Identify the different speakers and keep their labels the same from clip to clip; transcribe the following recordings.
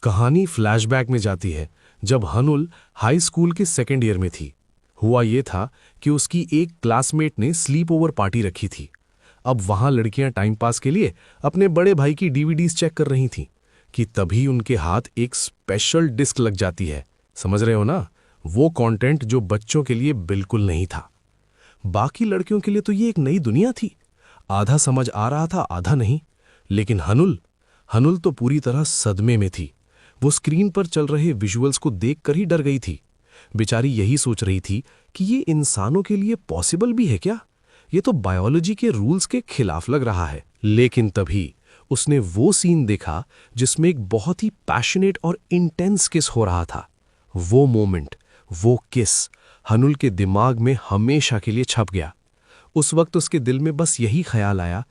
Speaker 1: कहानी फ्लैशबैक में जाती है जब हनुल हाई स्कूल के सेकेंड ईयर में थी। हुआ ये था कि उसकी एक क्लासमेट ने स्लीप ओवर पार्टी रखी थी। अब वहां लड़कियां टाइम पास के लिए अपने बड़े भाई की डीवीडीज चेक कर रही थीं कि तभी उनके हाथ एक स्पेशल डिस्क लग जाती है। समझ रहे हो ना, वो कंटेंट जो बच्चों के लिए बिल्कुल नहीं था। बाकी लड़कियों के लिए तो ये एक नई दुनिया थी। आधा समझ आ रहा था, आधा नहीं। लेकिन हनुल तो पूरी तरह सदमे में थी। वो स्क्रीन पर चल रहे विजुअल्स को देखकर ही डर गई थी। बेचारी यही सोच रही थी कि ये इंसानों के लिए पॉसिबल भी है क्या? ये तो बायोलॉजी के रूल्स के खिलाफ लग रहा है। लेकिन तभी उसने वो सीन देखा जिसमें एक बहुत ही पैशनेट और इंटेंस किस हो रहा था। वो मोमेंट, वो किस हनुल के दिमाग में हमेशा के लिए छप गया। उस वक्त उसके दिल में बस यही ख्याल आया,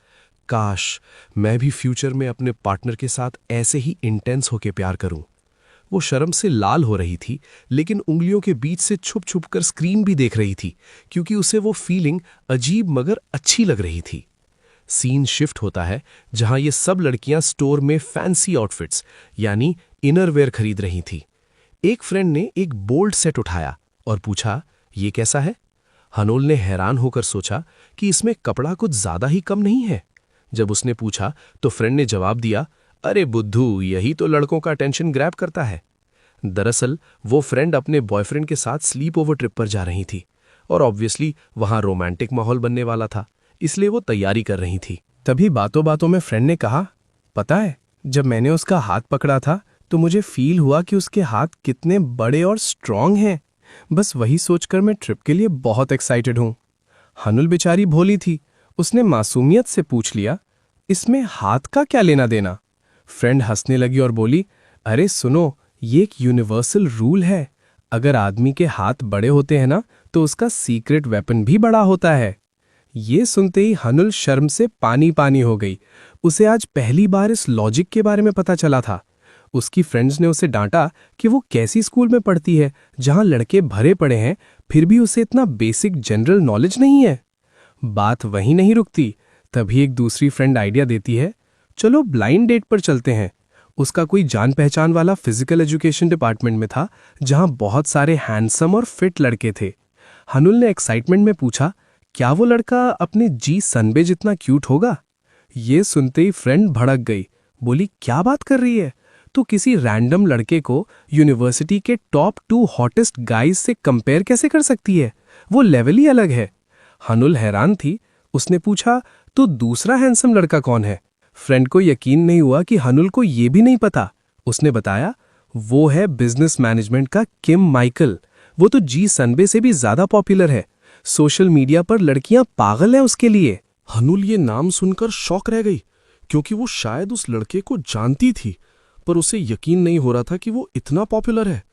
Speaker 1: काश मैं भी फ्यूचर में अपने पार्टनर के साथ ऐसे ही इंटेंस होके प्यार करूं। वो शर्म से लाल हो रही थी, लेकिन उंगलियों के बीच से छुप छुप कर स्क्रीन भी देख रही थी, क्योंकि उसे वो फीलिंग अजीब मगर अच्छी लग रही थी। सीन शिफ्ट होता है जहां ये सब लड़कियां स्टोर में फैंसी आउटफिट्स यानी इनरवेयर खरीद रही थी। एक फ्रेंड ने एक बोल्ड सेट उठाया और पूछा, ये कैसा है? हनुल ने हैरान होकर सोचा कि इसमें कपड़ा कुछ ज्यादा ही कम नहीं है। जब उसने पूछा तो फ्रेंड ने जवाब दिया, अरे बुद्धू, यही तो लड़कों का अटेंशन ग्रैब करता है। दरअसल वो फ्रेंड अपने बॉयफ्रेंड के साथ स्लीप ओवर ट्रिप पर जा रही थी और ऑब्वियसली वहां रोमांटिक माहौल बनने वाला था, इसलिए वो तैयारी कर रही थी।
Speaker 2: तभी बातों बातों में फ्रेंड ने कहा, पता है, जब मैंने उसका हाथ पकड़ा था तो मुझे फील हुआ कि उसके हाथ कितने बड़े और स्ट्रांग हैं। बस वही सोचकर मैं ट्रिप के लिए बहुत एक्साइटेड हूं। हनुल बेचारी भोली थी, उसने मासूमियत से पूछ लिया, इसमें हाथ का क्या लेना देना? फ्रेंड हंसने लगी और बोली, अरे सुनो, ये एक यूनिवर्सल रूल है। अगर आदमी के हाथ बड़े होते हैं ना, तो उसका सीक्रेट वेपन भी बड़ा होता है। ये सुनते ही हनुल शर्म से पानी पानी हो गई। उसे आज पहली बार इस लॉजिक के बारे में पता चला था। उसकी फ्रेंड्स ने उसे डांटा कि वो कैसी स्कूल में पढ़ती है जहां लड़के भरे पड़े हैं, फिर भी उसे इतना बेसिक जनरल नॉलेज नहीं है। बात वहीं नहीं रुकती। तभी एक दूसरी फ्रेंड आइडिया देती है, चलो ब्लाइंड डेट पर चलते हैं। उसका कोई जान पहचान वाला फिजिकल एजुकेशन डिपार्टमेंट में था, जहां बहुत सारे हैंडसम और फिट लड़के थे। हनुल ने एक्साइटमेंट में पूछा, क्या वो लड़का अपने जी सनबे जितना क्यूट होगा? ये सुनते ही फ्रेंड भड़क गई, बोली, क्या बात कर रही है? तो किसी रैंडम लड़के को यूनिवर्सिटी के टॉप 2 हॉटेस्ट गाइज से कंपेयर कैसे कर सकती है? वो लेवल ही अलग है। हनुल हैरान थी। उसने पूछा, तो दूसरा हैंडसम लड़का कौन है? फ्रेंड को यकीन नहीं हुआ कि हनुल को ये भी नहीं पता। उसने बताया, वो है बिजनेस मैनेजमेंट का किम माइकल। वो तो जी सनबे से भी ज्यादा पॉपुलर है। सोशल मीडिया पर लड़कियां पागल हैं उसके लिए।
Speaker 1: हनुल ये नाम सुनकर शॉक रह गई, क्योंकि वो शायद उस लड़के को जानती थी, पर उसे यकीन नहीं हो रहा था कि वो इतना पॉपुलर है।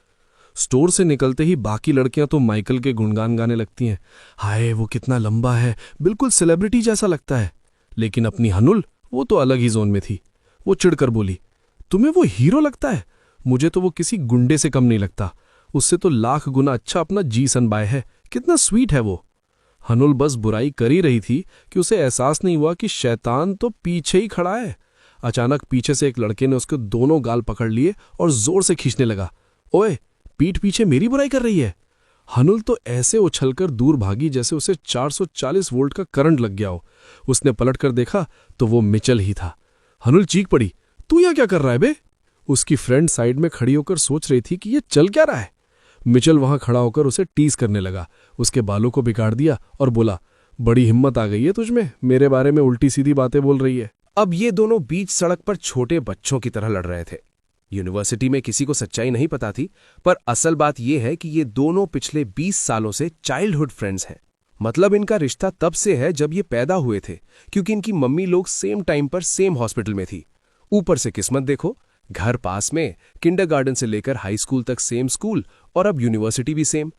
Speaker 1: स्टोर से निकलते ही बाकी लड़कियां तो माइकल के गुणगान गाने लगती हैं। हाय, वो कितना लंबा है, बिल्कुल सेलिब्रिटी जैसा लगता है। लेकिन अपनी हनुल, वो तो अलग ही जोन में थी। वो चिढ़कर बोली, तुम्हें वो हीरो लगता है? मुझे तो वो किसी गुंडे से कम नहीं लगता। उससे तो लाख गुना अच्छा अपना जी सनबाय है। कितना स्वीट है वो। हनुल बस बुराई कर ही रही थी कि उसे एहसास नहीं हुआ कि शैतान तो पीछे ही खड़ा है। अचानक पीछे से एक लड़के ने उसके दोनों गाल पकड़ लिए और जोर से खींचने लगा। ओए, पीठ पीछे मेरी बुराई कर रही है? हनुल तो ऐसे उछलकर दूर भागी जैसे उसे 440 वोल्ट का करंट लग गया हो। उसने पलटकर देखा तो वो मिचल ही था। हनुल चीख पड़ी, तू यहाँ क्या कर रहा है बे? उसकी फ्रेंड साइड में खड़ी होकर सोच रही थी कि ये चल क्या रहा है। मिचल वहां खड़ा होकर उसे टीज करने लगा। उसके बालों को बिगाड़ दिया और बोला, बड़ी हिम्मत आ गई है तुझमें, मेरे बारे में उल्टी सीधी बातें बोल रही है।
Speaker 2: अब ये दोनों बीच सड़क पर छोटे बच्चों की तरह लड़ रहे थे। यूनिवर्सिटी में किसी को सच्चाई नहीं पता थी, पर असल बात यह है कि ये दोनों पिछले 20 सालों से चाइल्डहुड फ्रेंड्स हैं। मतलब इनका रिश्ता तब से है जब ये पैदा हुए थे, क्योंकि इनकी मम्मी लोग सेम टाइम पर सेम हॉस्पिटल में थी। ऊपर से किस्मत देखो, घर पास में, किंडरगार्टन से लेकर हाई स्कूल तक सेम स्कूल, और अब यूनिवर्सिटी भी सेम।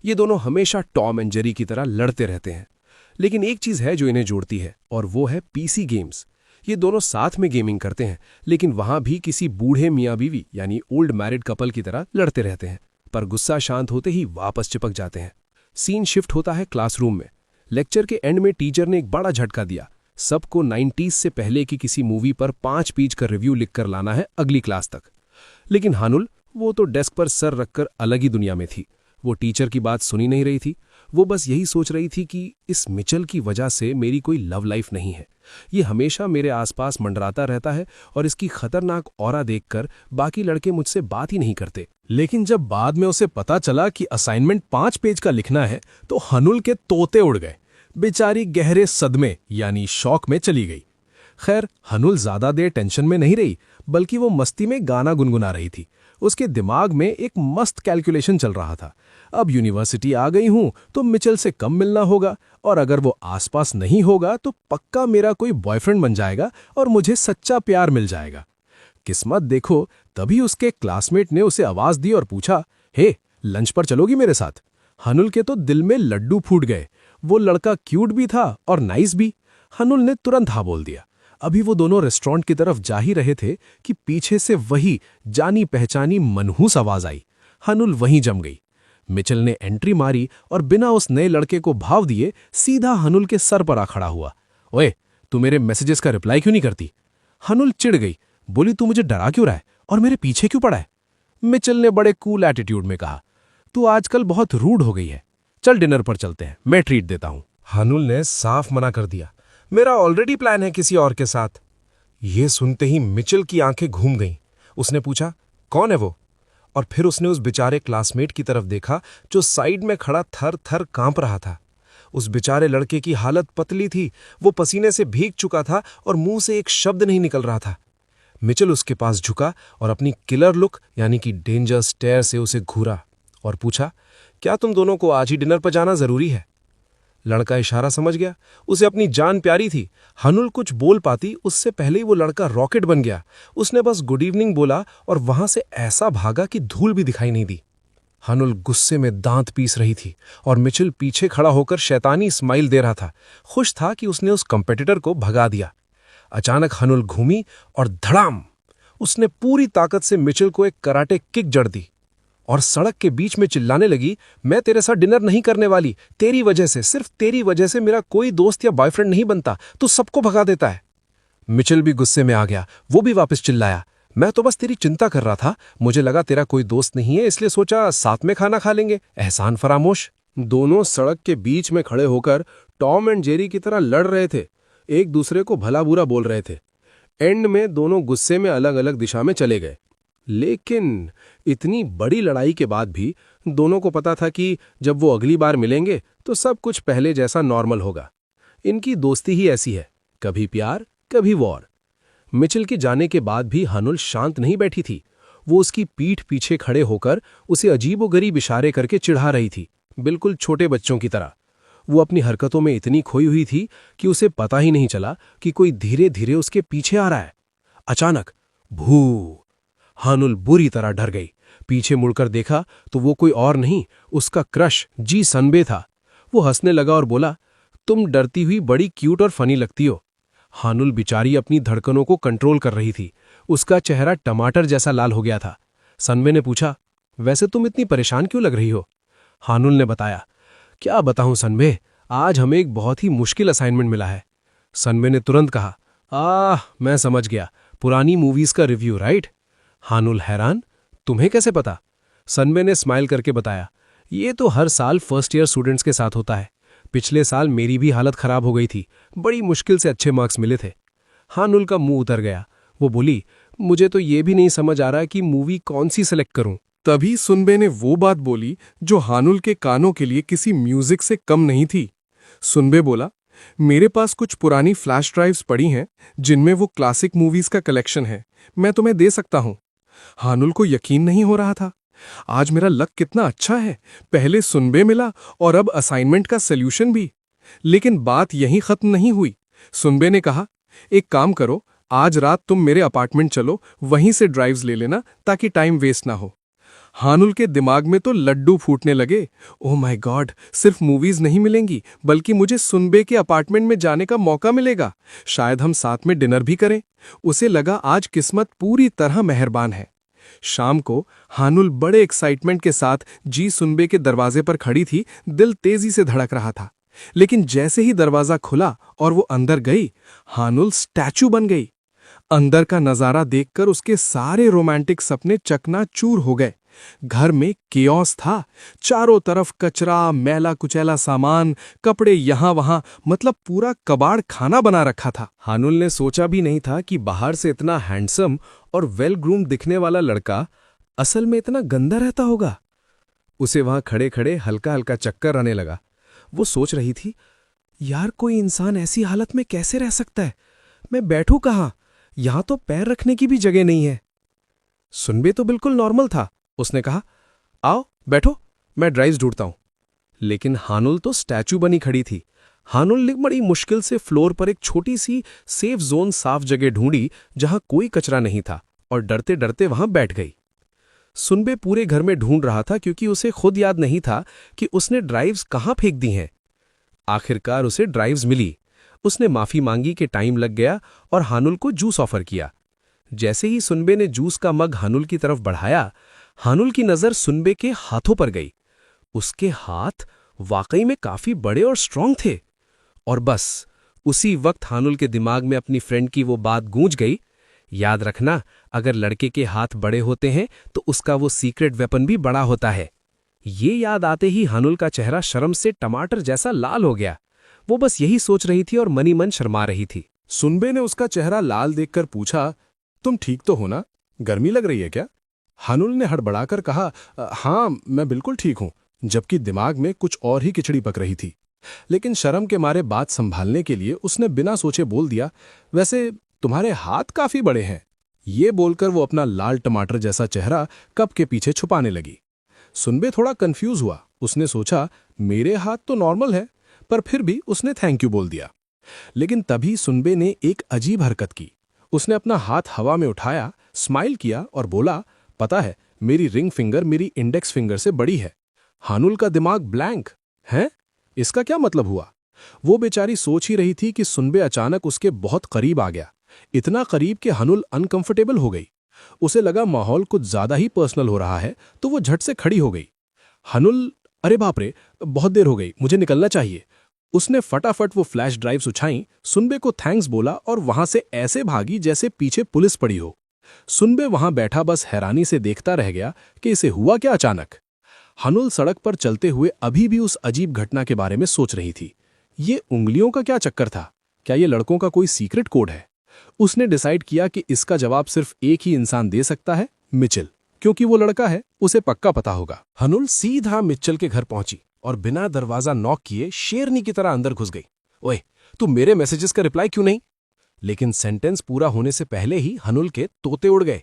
Speaker 2: ये दोनों हमेशा टॉम एंड जेरी की तरह लड़ते रहते हैं। लेकिन एक चीज है जो इन्हें जोड़ती है, और वो है पीसी गेम्स। ये दोनों साथ में गेमिंग करते हैं, लेकिन वहां भी किसी बूढ़े मियाँ बीवी यानी ओल्ड मैरिड कपल की तरह लड़ते रहते हैं, पर गुस्सा शांत होते ही वापस चिपक जाते हैं। सीन शिफ्ट होता है क्लासरूम में। लेक्चर के एंड में टीचर ने एक बड़ा झटका दिया। सबको 90s से पहले की किसी मूवी पर 5 पेज का रिव्यू लिखकर लाना है अगली क्लास तक। लेकिन हानुल, वो तो डेस्क पर सर रखकर अलग ही दुनिया में थी। वो टीचर की बात सुनी नहीं रही थी। वो बस यही सोच रही थी कि इस मिचेल की वजह से मेरी कोई लव लाइफ नहीं है। ये हमेशा मेरे आसपास मंडराता रहता है और इसकी खतरनाक ऑरा देखकर बाकी लड़के मुझसे बात ही नहीं करते।
Speaker 1: लेकिन जब बाद में उसे पता चला कि असाइनमेंट 5 पेज का लिखना है तो हनुल के तोते उड़ गए। बेचारी गहरे सदमे यानी शॉक में चली गई। खैर, हनुल ज्यादा देर टेंशन में नहीं रही, बल्कि वो मस्ती में गाना गुनगुना रही थी। उसके दिमाग में एक मस्त कैलकुलेशन चल रहा था। अब यूनिवर्सिटी आ गई हूं तो मिचेल से कम मिलना होगा, और अगर वो आसपास नहीं होगा तो पक्का मेरा कोई बॉयफ्रेंड बन जाएगा और मुझे सच्चा प्यार मिल जाएगा। किस्मत देखो, तभी उसके क्लासमेट ने उसे आवाज दी और पूछा, हे, लंच पर चलोगी मेरे साथ? हनुल के तो दिल में लड्डू फूट गए। वो लड़का क्यूट भी था और नाइस भी। हनुल ने तुरंत हाँ बोल दिया। अभी वो दोनों रेस्टोरेंट की तरफ जा ही रहे थे कि पीछे से वही जानी पहचानी मनहूस आवाज आई। हनुल वहीं जम गई। मिचेल ने एंट्री मारी और बिना उस नए लड़के को भाव दिए सीधा हनुल के सर पर आ खड़ा हुआ। ओए, तू मेरे मैसेजेस का रिप्लाई क्यों नहीं करती? हनुल चिढ़ गई, बोली, तू मुझे डरा क्यों रहा है और मेरे पीछे क्यों पड़ा है? मिचेल ने बड़े कूल एटीट्यूड में कहा, तू आजकल बहुत रूड हो गई है। चल डिनर पर चलते हैं, मैं ट्रीट देता हूं।
Speaker 3: हनुल ने साफ मना कर दिया, मेरा ऑलरेडी प्लान है किसी और के साथ। ये सुनते ही मिचेल की आंखें घूम गईं। उसने पूछा, कौन है वो? और फिर उसने उस बेचारे क्लासमेट की तरफ देखा जो साइड में खड़ा थर थर कांप रहा था। उस बेचारे लड़के की हालत पतली थी। वो पसीने से भीग चुका था और मुंह से एक शब्द नहीं निकल रहा था। मिचेल उसके पास झुका और अपनी किलर लुक यानी कि डेंजर स्टेयर से उसे घूरा और पूछा, क्या तुम दोनों को आज ही डिनर पर जाना जरूरी है? लड़का इशारा समझ गया। उसे अपनी जान प्यारी थी। हनुल कुछ बोल पाती उससे पहले ही वो लड़का रॉकेट बन गया। उसने बस गुड इवनिंग बोला और वहां से ऐसा भागा कि धूल भी दिखाई नहीं दी। हनुल गुस्से में दांत पीस रही थी और मिचेल पीछे खड़ा होकर शैतानी स्माइल दे रहा था। खुश था कि उसने उस कंपेटिटर को भगा दिया। अचानक हनुल घूमी और धड़ाम, उसने पूरी ताकत से मिचेल को एक कराटे किक जड़ दी और सड़क के बीच में चिल्लाने लगी, मैं तेरे साथ डिनर नहीं करने वाली। तेरी वजह से, सिर्फ तेरी वजह से मेरा कोई दोस्त या बॉयफ्रेंड नहीं बनता। तू सबको भगा देता है। मिचेल भी गुस्से में आ गया। वो भी वापस चिल्लाया, मैं तो बस तेरी चिंता कर रहा था। मुझे लगा तेरा कोई दोस्त नहीं है, इसलिए सोचा साथ में खाना खा लेंगे। एहसान फरामोश।
Speaker 2: दोनों सड़क के बीच में खड़े होकर टॉम एंड जेरी की तरह लड़ रहे थे, एक दूसरे को भला बुरा बोल रहे थे। एंड में दोनों गुस्से में अलग अलग दिशा में चले गए। लेकिन इतनी बड़ी लड़ाई के बाद भी दोनों को पता था कि जब वो अगली बार मिलेंगे तो सब कुछ पहले जैसा नॉर्मल होगा। इनकी दोस्ती ही ऐसी है, कभी प्यार कभी वॉर। मिचेल के जाने के बाद भी हनुल शांत नहीं बैठी थी। वो उसकी पीठ पीछे खड़े होकर उसे अजीबोगरीब इशारे करके चिढ़ा रही थी, बिल्कुल छोटे बच्चों की तरह। वो अपनी हरकतों में इतनी खोई हुई थी कि उसे पता ही नहीं चला कि कोई धीरे धीरे उसके पीछे आ रहा है। अचानक भू, हनुल बुरी तरह डर गई। पीछे मुड़कर देखा तो वो कोई और नहीं, उसका क्रश जी सनबे था। वो हंसने लगा और बोला, तुम डरती हुई बड़ी क्यूट और फनी लगती हो। हनुल बेचारी अपनी धड़कनों को कंट्रोल कर रही थी। उसका चेहरा टमाटर जैसा लाल हो गया था। सनबे ने पूछा, वैसे तुम इतनी परेशान क्यों लग रही हो? हनुल ने बताया, क्या बताऊं सनबे, आज हमें एक बहुत ही मुश्किल असाइनमेंट मिला है। सनबे ने तुरंत कहा, मैं समझ गया, पुरानी मूवीज का रिव्यू, राइट? हनुल हैरान, तुम्हें कैसे पता? सनबे ने स्माइल करके बताया, ये तो हर साल फर्स्ट ईयर स्टूडेंट्स के साथ होता है। पिछले साल मेरी भी हालत खराब हो गई थी, बड़ी मुश्किल से अच्छे मार्क्स मिले थे। हनुल का मुंह उतर गया। वो बोली, मुझे तो ये भी नहीं समझ आ रहा कि मूवी कौन सी सिलेक्ट करूं।
Speaker 1: तभी सुनबे ने वो बात बोली जो हानुल के कानों के लिए किसी म्यूजिक से कम नहीं थी। सुनबे बोला, मेरे पास कुछ पुरानी फ्लैश ड्राइव्स पड़ी हैं जिनमें वो क्लासिक मूवीज का कलेक्शन है, मैं तुम्हें दे सकता हूं। हानुल को यकीन नहीं हो रहा था। आज मेरा लक कितना अच्छा है, पहले सुनबे मिला और अब असाइनमेंट का सॉल्यूशन भी। लेकिन बात यहीं खत्म नहीं हुई। सुनबे ने कहा, एक काम करो, आज रात तुम मेरे अपार्टमेंट चलो, वहीं से ड्राइव्स ले लेना ताकि टाइम वेस्ट ना हो। हानुल के दिमाग में तो लड्डू फूटने लगे। ओह माय गॉड, सिर्फ मूवीज नहीं मिलेंगी बल्कि मुझे सुनबे के अपार्टमेंट में जाने का मौका मिलेगा। शायद हम साथ में डिनर भी करें। उसे लगा आज किस्मत पूरी तरह मेहरबान है। शाम को हानुल बड़े एक्साइटमेंट के साथ जी सुनबे के दरवाजे पर खड़ी थी। दिल तेजी से धड़क रहा था। लेकिन जैसे ही दरवाजा खुला और वो अंदर गई, हानुल स्टैचू बन गई।
Speaker 2: अंदर का नजारा देखकर उसके सारे रोमांटिक सपने चकनाचूर हो गए। घर में केओस था, चारों तरफ कचरा, मैला कुचैला सामान, कपड़े यहाँ वहां, मतलब पूरा कबाड़ खाना बना रखा था। हानुल ने सोचा भी नहीं था कि बाहर से इतना हैंडसम और वेल ग्रूम दिखने वाला लड़का असल में इतना गंदा रहता होगा। उसे वहां खड़े खड़े हल्का हल्का चक्कर आने लगा। वो सोच रही थी, यार कोई इंसान ऐसी हालत में कैसे रह सकता है? मैं बैठूं कहाँ? यहां तो पैर रखने की भी जगह नहीं है। सुनबे तो बिल्कुल नॉर्मल था। उसने कहा, आओ बैठो, मैं ड्राइव्स ढूंढता हूं। लेकिन हानुल तो स्टैचू बनी खड़ी थी। हानुल ने बड़ी मुश्किल से फ्लोर पर एक छोटी सी सेफ जोन साफ जगह ढूंढी जहां कोई कचरा नहीं था, और डरते डरते वहां बैठ गई। सुनबे पूरे घर में ढूंढ रहा था क्योंकि उसे खुद याद नहीं था कि उसने ड्राइव्स कहां फेंक दी हैं। आखिरकार उसे ड्राइव्स मिली। उसने माफी मांगी कि टाइम लग गया और हानुल को जूस ऑफर किया। जैसे ही सुनबे ने जूस का मग हानुल की तरफ बढ़ाया, हानुल की नजर सुनबे के हाथों पर गई। उसके हाथ वाकई में काफी बड़े और स्ट्रांग थे। और बस उसी वक्त हानुल के दिमाग में अपनी फ्रेंड की वो बात गूंज गई, याद रखना, अगर लड़के के हाथ बड़े होते हैं तो उसका वो सीक्रेट वेपन भी बड़ा होता है। ये याद आते ही हानुल का चेहरा शर्म से टमाटर जैसा लाल हो गया। वो बस यही सोच रही थी और मनी मन शर्मा रही थी।
Speaker 1: सुनबे ने उसका चेहरा लाल देखकर पूछा, तुम ठीक तो हो ना? गर्मी लग रही है क्या? हानुल ने हड़बड़ाकर कहा, हाँ मैं बिल्कुल ठीक हूं, जबकि दिमाग में कुछ और ही खिचड़ी पक रही थी। लेकिन शर्म के मारे बात संभालने के लिए उसने बिना सोचे बोल दिया, वैसे तुम्हारे हाथ काफी बड़े हैं। ये बोलकर वो अपना लाल टमाटर जैसा चेहरा कप के पीछे छुपाने लगी। सुनबे थोड़ा कंफ्यूज हुआ। उसने सोचा, मेरे हाथ तो नॉर्मल है, पर फिर भी उसने थैंक यू बोल दिया। लेकिन तभी सुनबे ने एक अजीब हरकत की। उसने अपना हाथ हवा में उठाया, स्माइल किया और बोला, पता है, मेरी रिंग फिंगर मेरी इंडेक्स फिंगर से बड़ी है। हानुल का दिमाग ब्लैंक है। इसका क्या मतलब हुआ? वो बेचारी सोच ही रही थी कि सुनबे अचानक उसके बहुत करीब आ गया, इतना करीब कि हानुल अनकंफर्टेबल हो गई। उसे लगा माहौल कुछ ज्यादा ही पर्सनल हो रहा है, तो वो झट से खड़ी हो गई। हानुल, अरे बाप रे, बहुत देर हो गई, मुझे निकलना चाहिए। उसने फटाफट वो फ्लैश ड्राइव्स उछाई, सुनबे को थैंक्स बोला और वहां से ऐसे भागी जैसे पीछे पुलिस पड़ी हो। सुनबे वहां बैठा बस हैरानी से देखता रह गया कि इसे हुआ क्या अचानक। हानुल सड़क पर चलते हुए अभी भी उस अजीब घटना के बारे में सोच रही थी। ये उंगलियों का क्या चक्कर था? क्या ये लड़कों का कोई सीक्रेट कोड है? उसने डिसाइड किया कि इसका जवाब सिर्फ एक ही इंसान दे सकता है, मिचेल, क्योंकि वो लड़का है, उसे पक्का पता होगा। हानुल सीधा मिचेल के घर पहुंची और बिना दरवाजा नॉक किए शेरनी की तरह अंदर घुस गई। ओए, तू मेरे मैसेजेस का रिप्लाई क्यों नहीं? लेकिन सेंटेंस पूरा होने से पहले ही हानुल के तोते उड़ गए।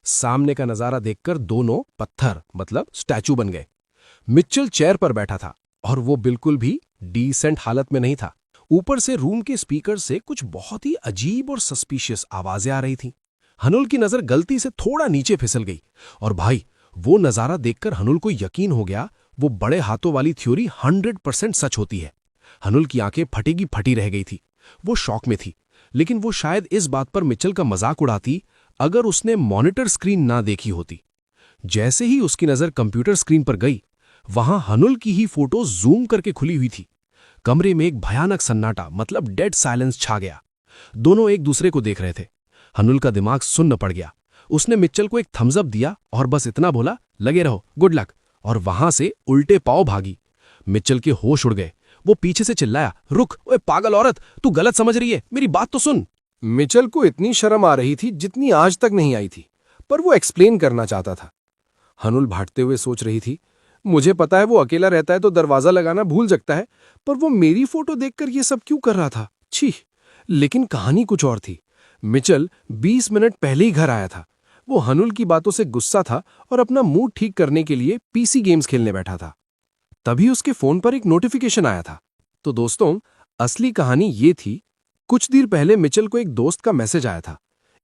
Speaker 1: सामने का नजारा देखकर दोनों पत्थर मतलब स्टैचू बन गए। मिचेल चेयर पर बैठा था और वो बिल्कुल भी डिसेंट हालत में नहीं था। ऊपर से रूम के स्पीकर से कुछ बहुत ही अजीब और सस्पिशियस आवाजें आ रही थीं। हानुल की नजर गलती से थोड़ा नीचे फिसल गई और भाई, वो नजारा देखकर हानुल को यकीन हो गया, वो बड़े हाथों वाली थ्योरी 100% सच होती है। हानुल की आंखें फटी की फटी रह गई थी। वो शॉक में थी, लेकिन वो शायद इस बात पर मिचेल का मजाक उड़ाती अगर उसने मॉनिटर स्क्रीन ना देखी होती। जैसे ही उसकी नजर कंप्यूटर स्क्रीन पर गई, वहां हानुल की ही फोटो जूम करके खुली हुई थी। कमरे में एक भयानक सन्नाटा मतलब डेड साइलेंस छा गया। दोनों एक दूसरे को देख रहे थे। हानुल का दिमाग सुन्न पड़ गया। उसने मिचेल को एक थम्स अप दिया और बस इतना बोला, लगे रहो, गुड लक, और वहां से उल्टे पांव भागी। मिचेल के होश उड़ गए। वो पीछे से चिल्लाया, रुक, ओए पागल औरत, तू गलत समझ रही है, मेरी बात तो सुन। मिचेल को इतनी शर्म आ रही थी जितनी आज तक नहीं आई थी, पर वो एक्सप्लेन करना चाहता था। हानुल भाटते हुए सोच रही थी, मुझे पता है वो अकेला रहता है तो दरवाजा लगाना भूल सकता है, पर वो मेरी फोटो देखकर ये सब क्यों कर रहा था? छी! लेकिन कहानी कुछ और थी। मिचेल 20 मिनट पहले ही घर आया था। वो हानुल की बातों से गुस्सा था और अपना मूड ठीक करने के लिए पीसी गेम्स खेलने बैठा था। तभी उसके फोन पर एक नोटिफिकेशन आया था। तो दोस्तों, असली कहानी ये थी, कुछ देर पहले मिचेल को एक दोस्त का मैसेज आया था,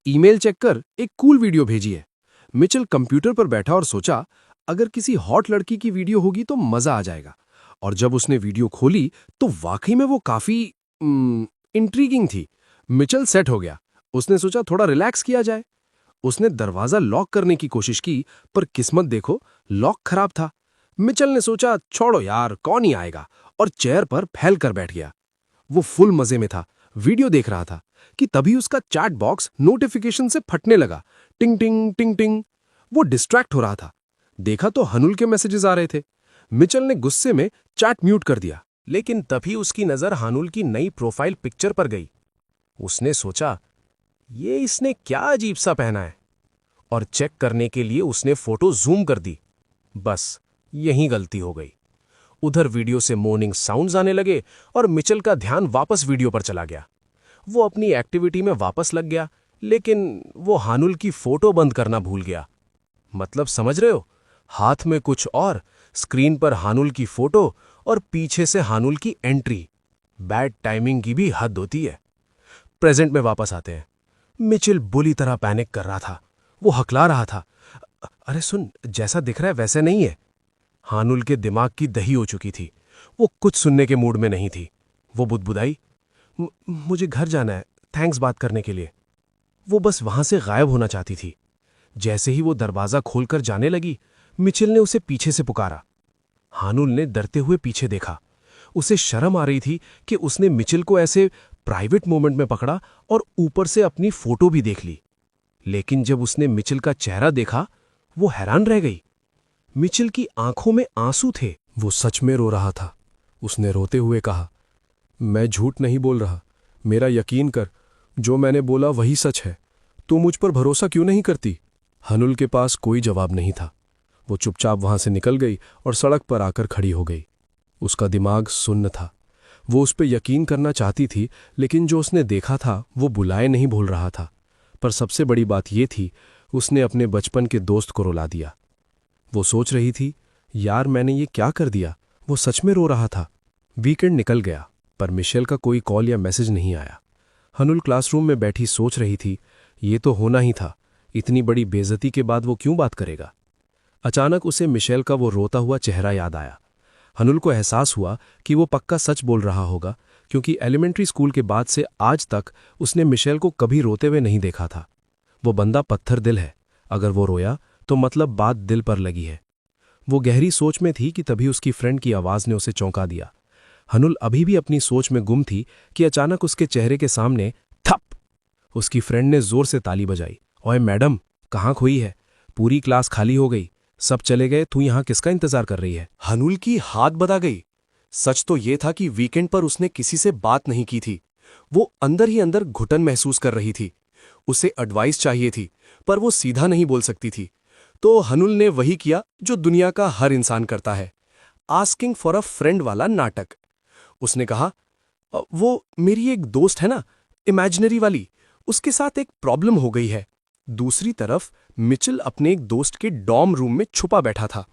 Speaker 1: ईमेल चेक कर, एक कूल वीडियो भेजी है। मिचेल कंप्यूटर पर बैठा और सोचा, अगर किसी हॉट लड़की की वीडियो होगी तो मजा आ जाएगा। और जब उसने वीडियो खोली तो वाकई में वो काफी इंट्रीगिंग थी। मिचेल सेट हो गया। उसने सोचा थोड़ा रिलैक्स किया जाए। उसने दरवाजा लॉक करने की कोशिश की, पर किस्मत देखो, लॉक खराब था। मिचेल ने सोचा, छोड़ो यार, कौन ही आएगा, और चेयर पर फैल कर बैठ गया। वो फुल मजे में था, वीडियो देख रहा था,
Speaker 2: कि तभी उसका चैट बॉक्स नोटिफिकेशन से फटने लगा। टिंग टिंग टिंग टिंग। वो डिस्ट्रैक्ट हो रहा था। देखा तो हनुल के मैसेजेस आ रहे थे। मिचेल ने गुस्से में चैट म्यूट कर दिया, लेकिन तभी उसकी नजर हनुल की नई प्रोफाइल पिक्चर पर गई। उसने सोचा, ये इसने क्या अजीब सा पहना है, और चेक करने के लिए उसने फोटो जूम कर दी। बस यहीं गलती हो गई। उधर वीडियो से मॉर्निंग साउंड्स आने लगे और मिचेल का ध्यान वापस वीडियो पर चला गया। वो अपनी एक्टिविटी में वापस लग गया, लेकिन वो हानुल की फोटो बंद करना भूल गया। मतलब समझ रहे हो, हाथ में कुछ और, स्क्रीन पर हानुल की फोटो और पीछे से हानुल की एंट्री। बैड टाइमिंग की भी हद होती है। प्रेजेंट में वापस आते हैं। मिचेल बुरी तरह पैनिक कर रहा था। वो हकला रहा था, अरे सुन, जैसा दिख रहा है वैसे नहीं है। हानुल के दिमाग की दही हो चुकी थी। वो कुछ सुनने के मूड में नहीं थी। वो बुदबुदाई, मुझे घर जाना है, थैंक्स बात करने के लिए। वो बस वहां से गायब होना चाहती थी। जैसे ही वो दरवाजा खोलकर जाने लगी, मिचेल ने उसे पीछे से पुकारा। हानुल ने डरते हुए पीछे देखा। उसे शर्म आ रही थी कि उसने मिचेल को ऐसे प्राइवेट मोमेंट में पकड़ा और ऊपर से अपनी फोटो भी देख ली। लेकिन जब उसने मिचेल का चेहरा देखा, वो हैरान रह गई। मिचेल की आंखों में आंसू थे।
Speaker 1: वो सच में रो रहा था। उसने रोते हुए कहा, मैं झूठ नहीं बोल रहा, मेरा यकीन कर, जो मैंने बोला वही सच है। तू मुझ पर भरोसा क्यों नहीं करती? हनुल के पास कोई जवाब नहीं था। वो चुपचाप वहां से निकल गई और सड़क पर आकर खड़ी हो गई। उसका दिमाग सुन्न था। वो उस पर यकीन करना चाहती थी, लेकिन जो उसने देखा था वो बुलाए नहीं भूल रहा था। पर सबसे बड़ी बात यह थी, उसने अपने बचपन के दोस्त को रुला दिया। वो सोच रही थी, यार मैंने ये क्या कर दिया? वो सच में रो रहा था। वीकेंड निकल गया, पर मिशेल का कोई कॉल या मैसेज नहीं आया। हनुल क्लासरूम में बैठी सोच रही थी, ये तो होना ही था। इतनी बड़ी बेइज्जती के बाद वो क्यों बात करेगा? अचानक उसे मिशेल का वो रोता हुआ चेहरा याद आया। हनुल को एहसास हुआ कि वो पक्का सच बोल रहा होगा, क्योंकि एलिमेंट्री स्कूल के बाद से आज तक उसने मिशेल को कभी रोते हुए नहीं देखा था। वो बंदा पत्थर दिल है। अगर वो रोया तो मतलब बात दिल पर लगी है। वो गहरी सोच में थी कि तभी उसकी फ्रेंड की आवाज ने उसे चौंका दिया। हनुल अभी भी अपनी सोच में गुम थी कि अचानक उसके चेहरे के सामने थप! उसकी फ्रेंड ने जोर से ताली बजाई। ओए मैडम, कहाँ खोई है? पूरी क्लास खाली हो गई, सब चले गए, तू यहां किसका इंतजार कर रही है? हनुल की हाथ बदा गई। सच तो यह था कि वीकेंड पर उसने किसी से बात नहीं की थी। वो अंदर ही अंदर घुटन महसूस कर रही थी। उसे एडवाइस चाहिए थी, पर वो सीधा नहीं बोल सकती थी। तो हनुल ने वही किया जो दुनिया का हर इंसान करता है, आस्किंग फॉर अ फ्रेंड वाला नाटक। उसने कहा, वो मेरी एक दोस्त है ना, इमेजिनरी वाली, उसके साथ एक प्रॉब्लम हो गई है। दूसरी तरफ मिचेल अपने एक दोस्त के डॉर्म रूम में छुपा बैठा था।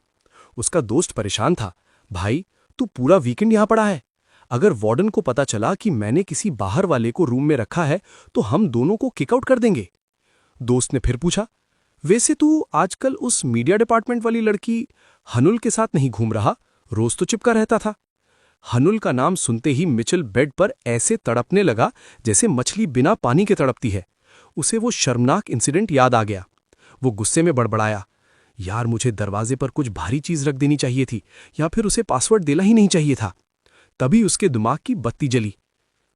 Speaker 1: उसका दोस्त परेशान था, भाई तू पूरा वीकेंड यहां पड़ा है। अगर वार्डन को पता चला कि मैंने किसी बाहर वाले को रूम में रखा है तो हम दोनों को किकआउट कर देंगे। दोस्त ने फिर पूछा, वैसे तू आजकल उस मीडिया डिपार्टमेंट वाली लड़की हनुल के साथ नहीं घूम रहा? रोज तो चिपका रहता था। हनुल का नाम सुनते ही मिचेल बेड पर ऐसे तड़पने लगा जैसे मछली बिना पानी के तड़पती है। उसे वो शर्मनाक इंसिडेंट याद आ गया। वो गुस्से में बड़बड़ाया, यार मुझे दरवाजे पर कुछ भारी चीज रख देनी चाहिए थी, या फिर उसे पासवर्ड देना ही नहीं चाहिए था। तभी उसके दिमाग की बत्ती जली।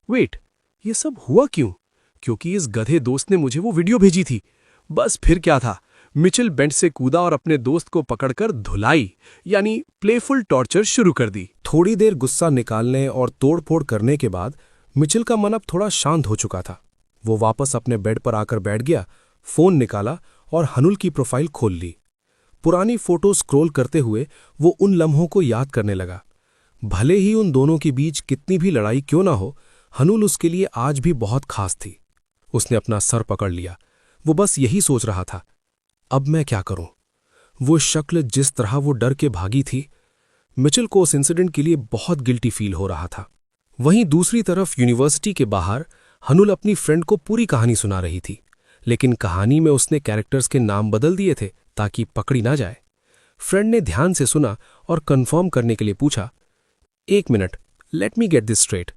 Speaker 1: वेट, ये सब हुआ क्यों? क्योंकि इस गधे दोस्त ने मुझे वो वीडियो भेजी थी। बस फिर क्या था, मिचेल बेंच से कूदा और अपने दोस्त को पकड़कर धुलाई यानी प्लेफुल टॉर्चर शुरू कर दी। थोड़ी देर गुस्सा निकालने और तोड़फोड़ करने के बाद मिचेल का मन अब थोड़ा शांत हो चुका था। वो वापस अपने बेड पर आकर बैठ गया, फोन निकाला और हनुल की प्रोफाइल खोल ली। पुरानी फोटो स्क्रॉल करते हुए वो उन लम्हों को याद करने लगा। भले ही उन दोनों के बीच कितनी भी लड़ाई क्यों ना हो, हनुल उसके लिए आज भी बहुत खास थी। उसने अपना सर पकड़ लिया। वो बस यही सोच रहा था, अब मैं क्या करूं? वो शक्ल जिस तरह वो डर के भागी थी, मिचेल को उस इंसिडेंट के लिए बहुत गिल्टी फील हो रहा था। वहीं दूसरी तरफ यूनिवर्सिटी के बाहर हनुल अपनी फ्रेंड को पूरी कहानी सुना रही थी, लेकिन कहानी में उसने कैरेक्टर्स के नाम बदल दिए थे ताकि पकड़ी ना जाए। फ्रेंड ने ध्यान से सुना और कंफर्म करने के लिए पूछा, एक minute, let me get this straight.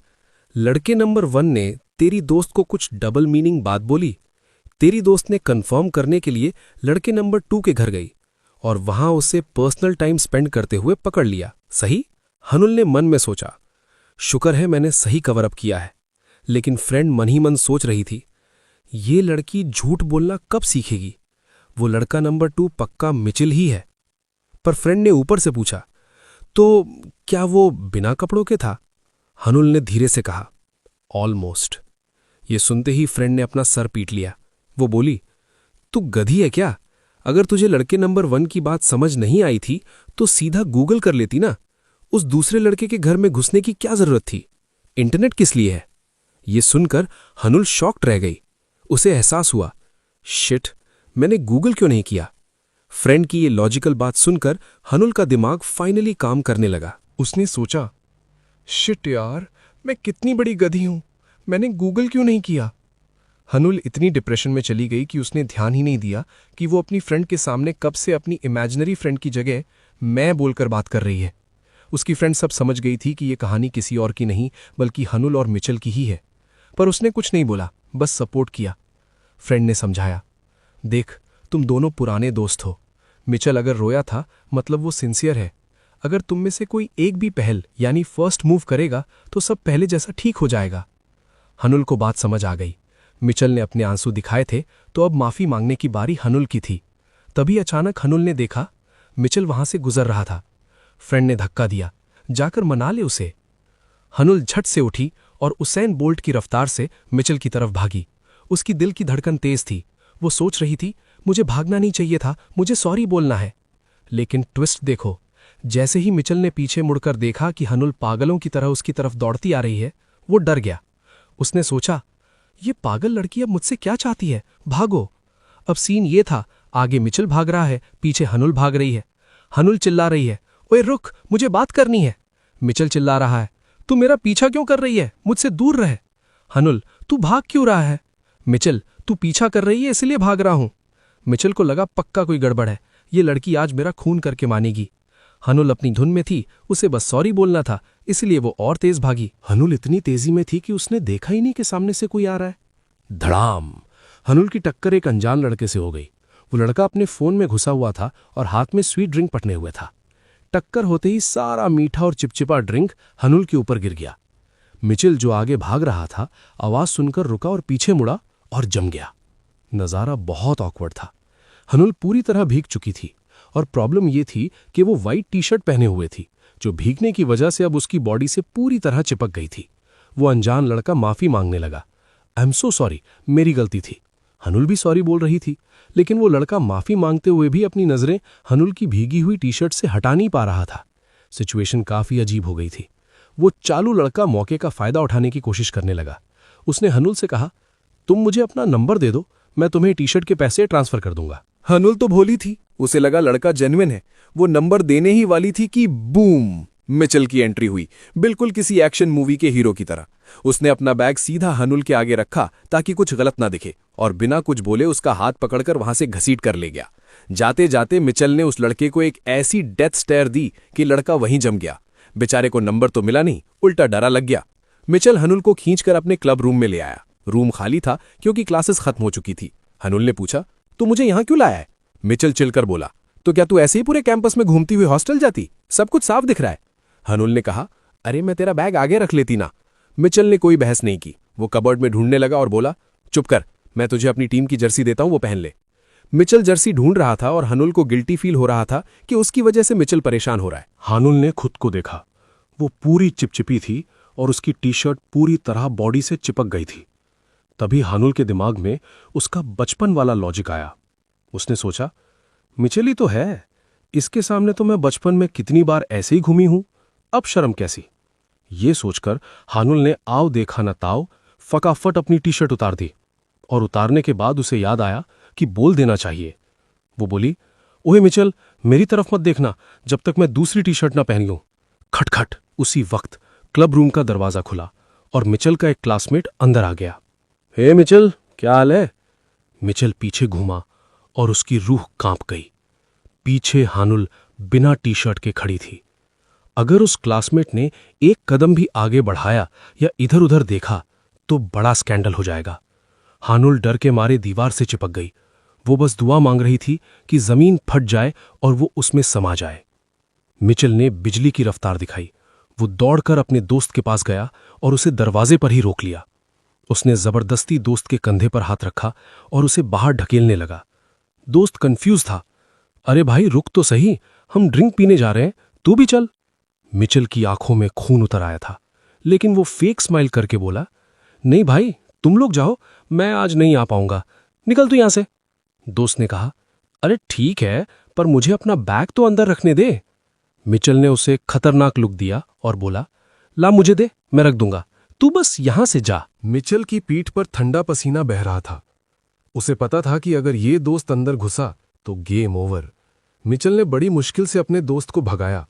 Speaker 1: लड़के नंबर 1 ने तेरी दोस्त को कुछ डबल मीनिंग बात बोली। तेरी दोस्त ने कंफर्म करने के लिए लड़के नंबर 2 के घर गई और वहां उसे पर्सनल टाइम स्पेंड करते हुए पकड़ लिया, सही? हनुल ने मन में सोचा, शुक्र है मैंने सही कवर अप किया है।
Speaker 2: लेकिन फ्रेंड मन ही मन सोच रही थी, ये लड़की झूठ बोलना कब सीखेगी? वो लड़का नंबर 2 पक्का मिचिल ही है। पर फ्रेंड ने ऊपर से पूछा, तो क्या वो बिना कपड़ों के था? हनुल ने धीरे से कहा, ऑलमोस्ट। ये सुनते ही फ्रेंड ने अपना सर पीट लिया। वो बोली, तू गधी है क्या? अगर तुझे लड़के नंबर 1 की बात समझ नहीं आई थी तो सीधा गूगल कर लेती ना। उस दूसरे लड़के के घर में घुसने की क्या जरूरत थी? इंटरनेट किस लिए है? ये सुनकर हनुल शॉक्ड रह गई। उसे एहसास हुआ, शिट, मैंने गूगल क्यों नहीं किया? फ्रेंड की ये लॉजिकल बात सुनकर हनुल का दिमाग फाइनली काम करने लगा।
Speaker 4: उसने सोचा, शिट यार, मैं कितनी बड़ी गधी हूं, मैंने गूगल क्यों नहीं किया? हनुल इतनी डिप्रेशन में चली गई कि उसने ध्यान ही नहीं दिया कि वो अपनी फ्रेंड के सामने कब से अपनी इमेजिनरी फ्रेंड की जगह मैं बोलकर बात कर रही है। उसकी फ्रेंड सब समझ गई थी कि ये कहानी किसी और की नहीं बल्कि हनुल और मिचल की ही है। पर उसने कुछ नहीं बोला, बस सपोर्ट किया। फ्रेंड ने समझाया, देख, तुम दोनों पुराने दोस्त हो। मिचल अगर रोया था मतलब वो सिंसियर है। अगर तुम में से कोई एक भी पहल यानी फर्स्ट मूव करेगा तो सब पहले जैसा ठीक हो जाएगा। हनुल को बात समझ आ गई। मिचल ने अपने आंसू दिखाए थे तो अब माफी मांगने की बारी हनुल की थी। तभी अचानक हनुल ने देखा मिचल वहां से गुजर रहा था। फ्रेंड ने धक्का दिया, जाकर मना ले उसे। हनुल झट से उठी और उसैन बोल्ट की रफ्तार से मिचल की तरफ भागी। उसकी दिल की धड़कन तेज थी। वो सोच रही थी, मुझे भागना नहीं चाहिए था, मुझे सॉरी बोलना है। लेकिन ट्विस्ट देखो, जैसे ही मिचल ने पीछे मुड़कर देखा कि हनुल पागलों की तरह उसकी तरफ दौड़ती आ रही है, वो डर गया। उसने सोचा, ये पागल लड़की अब मुझसे क्या चाहती है? भागो। अब सीन ये था, आगे मिचल भाग रहा है, पीछे हनुल भाग रही है। हनुल चिल्ला रही है, ओए रुक, मुझे बात करनी है। मिचल चिल्ला रहा है, तू मेरा पीछा क्यों कर रही है? मुझसे दूर रह। हनुल, तू भाग क्यों रहा है? मिचल, तू पीछा कर रही है इसलिए भाग रहा हूं। मिचल को लगा पक्का कोई गड़बड़ है, ये लड़की आज मेरा खून करके मानेगी। हनुल अपनी धुन में थी, उसे बस सॉरी बोलना था, इसलिए वो और तेज भागी।
Speaker 1: हनुल इतनी तेजी में थी कि उसने देखा ही नहीं कि सामने से कोई आ रहा है। धड़ाम! हनुल की टक्कर एक अनजान लड़के से हो गई। वो लड़का अपने फोन में घुसा हुआ था और हाथ में स्वीट ड्रिंक पटने हुए था। टक्कर होते ही सारा मीठा और चिपचिपा ड्रिंक हनुल के ऊपर गिर गया। मिचेल जो आगे भाग रहा था, आवाज सुनकर रुका और पीछे मुड़ा और जम गया। नजारा बहुत ऑकवर्ड था। हनुल पूरी तरह भीग चुकी थी और प्रॉब्लम ये थी कि वो वाइट टी शर्ट पहने हुए थी, जो भीगने की वजह से अब उसकी बॉडी से पूरी तरह चिपक गई थी। वो अनजान लड़का माफी मांगने लगा, आई एम सो सॉरी, मेरी गलती थी। हनुल भी सॉरी बोल रही थी, लेकिन वो लड़का माफी मांगते हुए भी अपनी नजरें हनुल की भीगी हुई टी शर्ट से हटा नहीं पा रहा था। सिचुएशन काफी अजीब हो गई थी। वो चालू लड़का मौके का फायदा उठाने की कोशिश करने लगा। उसने हनुल से कहा, तुम मुझे अपना नंबर दे दो, मैं तुम्हें टी शर्ट के पैसे ट्रांसफर कर दूंगा।
Speaker 2: हनुल तो भोली थी, उसे लगा लड़का जेन्युइन है। वो नंबर देने ही वाली थी कि बूम, मिचेल की एंट्री हुई, बिल्कुल किसी एक्शन मूवी के हीरो की तरह। उसने अपना बैग सीधा हनुल के आगे रखा ताकि कुछ गलत ना दिखे और बिना कुछ बोले उसका हाथ पकड़कर वहां से घसीट कर ले गया। जाते जाते मिचेल ने उस लड़के को एक ऐसी डेथ स्टेयर दी कि लड़का वहीं जम गया। बेचारे को नंबर तो मिला नहीं, उल्टा डरा लग गया। मिचेल हनुल को खींचकर अपने क्लब रूम में ले आया। रूम खाली था क्योंकि क्लासेस खत्म हो चुकी थी। हनुल ने पूछा, तू मुझे यहां क्यों लाया है? मिचेल चिलकर बोला, तो क्या तू ऐसे ही पूरे कैंपस में घूमती हुई हॉस्टल जाती? सब कुछ साफ दिख रहा है। हनुल ने कहा, अरे मैं तेरा बैग आगे रख लेती ना। मिचेल ने कोई बहस नहीं की। वो कबर्ड में ढूंढने लगा और बोला, चुप कर, मैं तुझे अपनी टीम की जर्सी देता हूं, वो पहन ले। मिचेल जर्सी ढूंढ रहा था और हनुल को गिल्टी फील हो रहा था कि उसकी वजह से मिचेल परेशान हो रहा है।
Speaker 1: हनुल ने खुद को देखा। वो पूरी चिपचिपी थी और उसकी टी शर्ट पूरी तरह बॉडी से चिपक गई थी। तभी हनुल के दिमाग में उसका बचपन वाला लॉजिक आया। उसने सोचा, मिचेल ही तो है, इसके सामने तो मैं बचपन में कितनी बार ऐसे ही घूमी हूं, अब शर्म कैसी। ये सोचकर हनुल ने आओ देखा न ताओ फटाफट अपनी टी शर्ट उतार दी और उतारने के बाद उसे याद आया कि बोल देना चाहिए। वो बोली, ओए मिचेल, मेरी तरफ मत देखना जब तक मैं दूसरी टी शर्ट ना पहन लूं। खटखट! उसी वक्त क्लब रूम का दरवाजा खुला और मिचेल का एक क्लासमेट अंदर आ गया। हे मिचेल, क्या हाल है? मिचेल पीछे घूमा और उसकी रूह कांप गई। पीछे हनुल बिना टी शर्ट के खड़ी थी। अगर उस क्लासमेट ने एक कदम भी आगे बढ़ाया या इधर उधर देखा तो बड़ा स्कैंडल हो जाएगा। हनुल डर के मारे दीवार से चिपक गई। वो बस दुआ मांग रही थी कि जमीन फट जाए और वो उसमें समा जाए। मिचेल ने बिजली की रफ्तार दिखाई। वो दौड़कर अपने दोस्त के पास गया और उसे दरवाजे पर ही रोक लिया।
Speaker 3: उसने जबरदस्ती दोस्त के कंधे पर हाथ रखा और उसे बाहर ढकेलने लगा। दोस्त कंफ्यूज था। अरे भाई रुक तो सही, हम ड्रिंक पीने जा रहे हैं, तू भी चल। मिचेल की आंखों में खून उतर आया था, लेकिन वो फेक स्माइल करके बोला, नहीं भाई तुम लोग जाओ, मैं आज नहीं आ पाऊंगा, निकल तू यहां से। दोस्त ने कहा, अरे ठीक है, पर मुझे अपना बैग तो अंदर रखने दे। मिचेल ने उसे खतरनाक लुक दिया और बोला, ला मुझे दे, मैं रख दूंगा, तू बस यहां से जा।
Speaker 1: मिचेल की पीठ पर ठंडा पसीना बह रहा था। उसे पता था कि अगर ये दोस्त अंदर घुसा तो गेम ओवर। मिचेल ने बड़ी मुश्किल से अपने दोस्त को भगाया।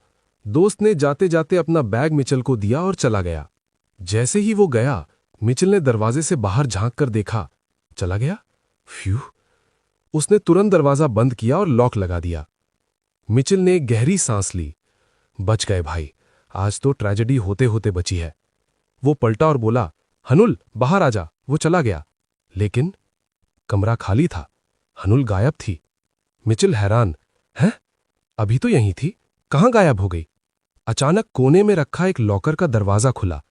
Speaker 1: दोस्त ने जाते जाते अपना बैग मिचेल को दिया और चला गया। जैसे ही वो गया, मिचेल ने दरवाजे से बाहर झांक कर देखा, चला गया। फ्यू। उसने तुरंत दरवाजा बंद किया और लॉक लगा दिया। मिचेल ने एक गहरी सांस ली। बच गए भाई, आज तो ट्रेजेडी होते होते बची है। वो पलटा और बोला, हनुल बाहर आजा। वो चला गया, लेकिन कमरा खाली था। हनुल गायब थी। मिचेल हैरान, हैं? अभी तो यहीं थी, कहां गायब हो गई? अचानक कोने में रखा एक लॉकर का दरवाजा खुला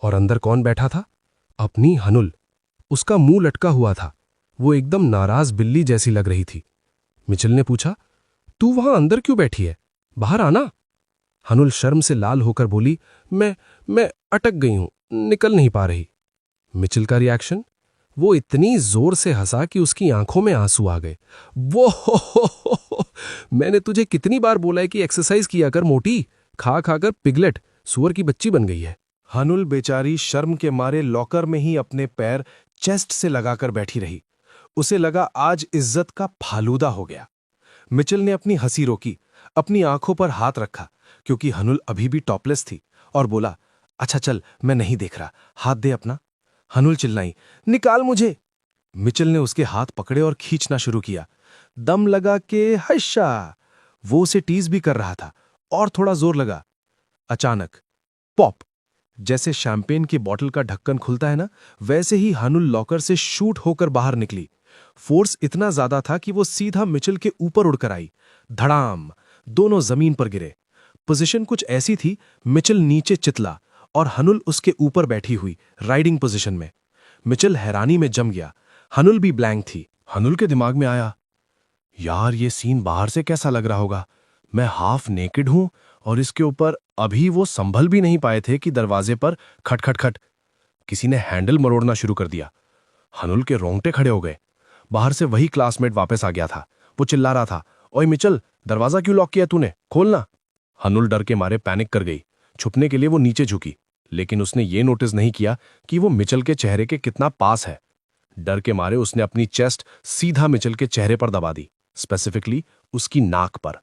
Speaker 1: और अंदर कौन बैठा था? अपनी हनुल। उसका मुंह लटका हुआ था। वो एकदम नाराज बिल्ली जैसी लग रही थी। मिचेल ने पूछा, तू वहां अंदर क्यों बैठी है? बाहर आना। हनुल शर्म से लाल होकर बोली, मैं अटक गई हूं, निकल नहीं पा रही। मिचेल का रिएक्शन? वो इतनी जोर से हंसा कि उसकी आंखों में आंसू आ गए। वो हो, मैंने तुझे कितनी बार बोला है कि एक्सरसाइज किया कर मोटी, खा खाकर पिगलेट सुअर की बच्ची बन गई है। हनुल बेचारी शर्म के मारे लॉकर में ही अपने पैर चेस्ट से लगाकर बैठी रही। उसे लगा आज इज्जत का फालूदा हो गया। मिचेल ने अपनी हंसी रोकी, अपनी आंखों पर हाथ रखा, क्योंकि हनुल अभी भी टॉपलेस थी, और बोला, अच्छा चल, मैं नहीं देख रहा, हाथ दे अपना। हनुल चिल्लाई, निकाल मुझे। मिचेल ने उसके हाथ पकड़े और खींचना शुरू किया, दम लगा के हश्शा। वो उसे टीज भी कर रहा था, और थोड़ा जोर लगा। अचानक पॉप, जैसे शैंपेन की बोतल का ढक्कन खुलता है ना, वैसे ही हनुल लॉकर से शूट होकर बाहर निकली। फोर्स इतना ज्यादा था कि वो सीधा मिचेल के ऊपर उड़कर आई। धड़ाम, दोनों जमीन पर गिरे। पोजीशन कुछ ऐसी थी, मिचेल नीचे चितला और हनुल उसके ऊपर बैठी हुई राइडिंग पोजीशन में। मिचेल हैरानी में जम गया। हनुल भी ब्लैंक थी। हनुल के दिमाग में आया, यार ये सीन बाहर से कैसा लग रहा होगा? मैं हाफ नेकेड हूं और इसके ऊपर अभी वो संभल भी नहीं पाए थे कि दरवाजे पर खट खट खट। किसी ने हैंडल मरोड़ना शुरू कर दिया। हनुल के रोंगटे खड़े हो गए। बाहर से वही क्लासमेट वापस आ गया था। वो चिल्ला रहा था, ओए मिचेल, दरवाजा क्यों लॉक किया तूने? खोलना। हनुल डर के मारे पैनिक कर गई। छुपने के लिए वो नीचे झुकी, लेकिन उसने ये नोटिस नहीं किया कि वो मिचेल के चेहरे के कितना पास है। डर के मारे उसने अपनी चेस्ट सीधा मिचेल के चेहरे पर दबा दी, स्पेसिफिकली उसकी नाक पर।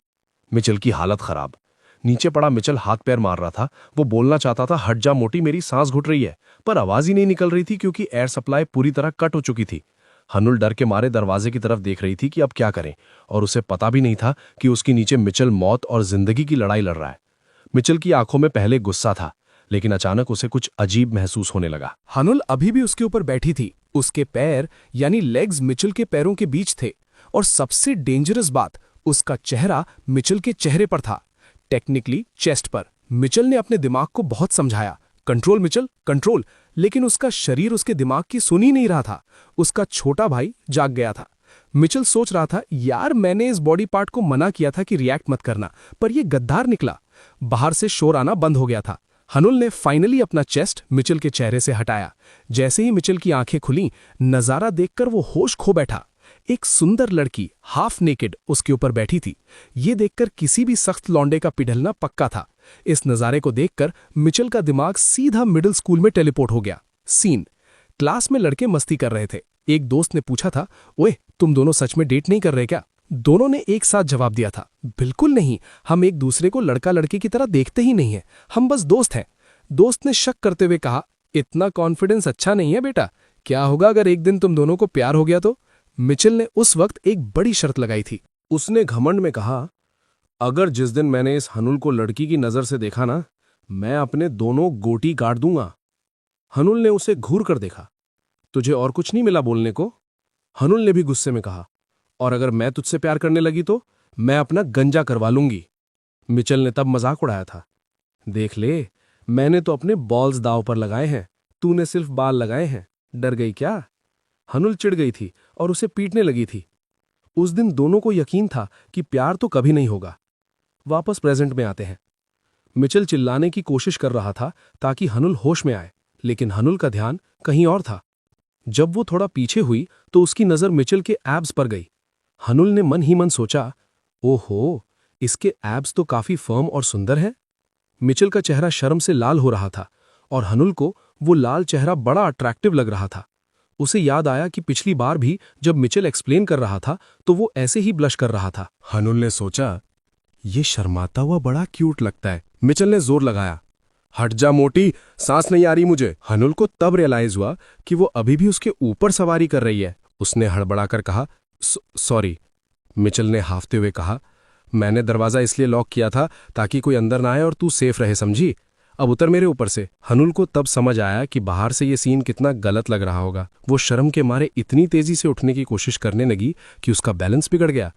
Speaker 1: मिचेल की हालत खराब। नीचे पड़ा मिचेल हाथ पैर मार रहा था। वो बोलना चाहता था, हट जा मोटी, मेरी सांस घुट रही है, पर आवाज ही नहीं निकल रही थी क्योंकि एयर सप्लाई पूरी तरह कट हो चुकी थी। हनुल डर के मारे दरवाजे की तरफ देख रही थी कि अब क्या करें, और उसे पता भी नहीं था कि उसके नीचे मिचेल मौत और जिंदगी की लड़ाई लड़ रहा है। मिचेल की आंखों में पहले गुस्सा था, लेकिन अचानक उसे कुछ अजीब महसूस होने लगा।
Speaker 2: हनुल अभी भी उसके ऊपर बैठी थी। उसके पैर यानी लेग्स मिचेल के पैरों के बीच थे, और सबसे डेंजरस बात, उसका चेहरा मिचेल के चेहरे पर था, टेक्निकली चेस्ट पर। मिचेल ने अपने दिमाग को बहुत समझाया, कंट्रोल मिचेल, कंट्रोल, लेकिन उसका शरीर उसके दिमाग की सुन ही नहीं रहा था। उसका छोटा भाई जाग गया था। मिचेल सोच रहा था, यार मैंने इस बॉडी पार्ट को मना किया था कि रिएक्ट मत करना, पर यह गद्दार निकला। बाहर से शोर आना बंद हो गया था। हनुल ने फाइनली अपना चेस्ट मिचेल के चेहरे से हटाया। जैसे ही मिचेल की आंखें खुलीं, नजारा देखकर वो होश खो बैठा। एक सुंदर लड़की हाफ नेकेड उसके ऊपर बैठी थी। ये देखकर किसी भी सख्त लौंडे का पिघलना पक्का था। इस नजारे को देखकर मिचेल का दिमाग सीधा मिडिल स्कूल में टेलीपोर्ट हो गया। सीन, क्लास में लड़के मस्ती कर रहे थे। एक दोस्त ने पूछा था, ओए तुम दोनों सच में डेट नहीं कर रहे क्या? दोनों ने एक साथ जवाब दिया था, बिल्कुल नहीं, हम एक दूसरे को लड़का लड़की की तरह देखते ही नहीं है, हम बस दोस्त हैं। दोस्त ने शक करते हुए कहा, इतना कॉन्फिडेंस अच्छा नहीं है बेटा, क्या होगा अगर एक दिन तुम दोनों को प्यार हो गया तो? मिचेल ने उस वक्त एक बड़ी शर्त लगाई थी। उसने घमंड में कहा, अगर जिस दिन मैंने इस हनुल को लड़की की नजर से देखा ना, मैं अपने दोनों गोटी काट दूंगा। हनुल ने उसे घूर कर देखा, तुझे और कुछ नहीं मिला बोलने को? हनुल ने भी गुस्से में कहा, और अगर मैं तुझसे प्यार करने लगी तो मैं अपना गंजा करवा लूंगी। मिचेल ने तब मजाक उड़ाया था, देख ले, मैंने तो अपने बॉल्स दांव पर लगाए हैं, तूने सिर्फ बाल लगाए हैं। डर गई क्या? हनुल चिढ़ गई थी और उसे पीटने लगी थी। उस दिन दोनों को यकीन था कि प्यार तो कभी नहीं होगा। वापस प्रेजेंट में आते हैं। मिचेल चिल्लाने की कोशिश कर रहा था ताकि हनुल होश में आए, लेकिन हनुल का ध्यान कहीं और था। जब वो थोड़ा पीछे हुई तो उसकी नजर मिचेल के एब्स पर गई। हनुल ने मन ही मन सोचा, ओहो, इसके एब्स तो काफी फर्म और सुंदर हैं। मिचेल का चेहरा शर्म से लाल हो रहा था और हनुल को वो लाल चेहरा बड़ा अट्रैक्टिव लग रहा था। उसे याद आया कि पिछली बार भी जब मिचेल एक्सप्लेन कर रहा था तो वो ऐसे ही ब्लश कर रहा था।
Speaker 1: हनुल ने सोचा, ये शर्माता हुआ बड़ा क्यूट लगता है। मिचेल ने जोर लगाया, हट जा मोटी, सांस नहीं आ रही मुझे। हनुल को तब रियलाइज हुआ कि वो अभी भी उसके ऊपर सवारी कर रही है। उसने हड़बड़ाकर कहा, सॉरी। मिचेल ने हाफते हुए कहा, मैंने दरवाजा इसलिए लॉक किया था ताकि कोई अंदर ना आए और तू सेफ रहे, समझी? अब उतर मेरे ऊपर से। हनुल को तब समझ आया कि बाहर से ये सीन कितना गलत लग रहा होगा। वो शर्म के मारे इतनी तेजी से उठने की कोशिश करने लगी कि उसका बैलेंस बिगड़ गया।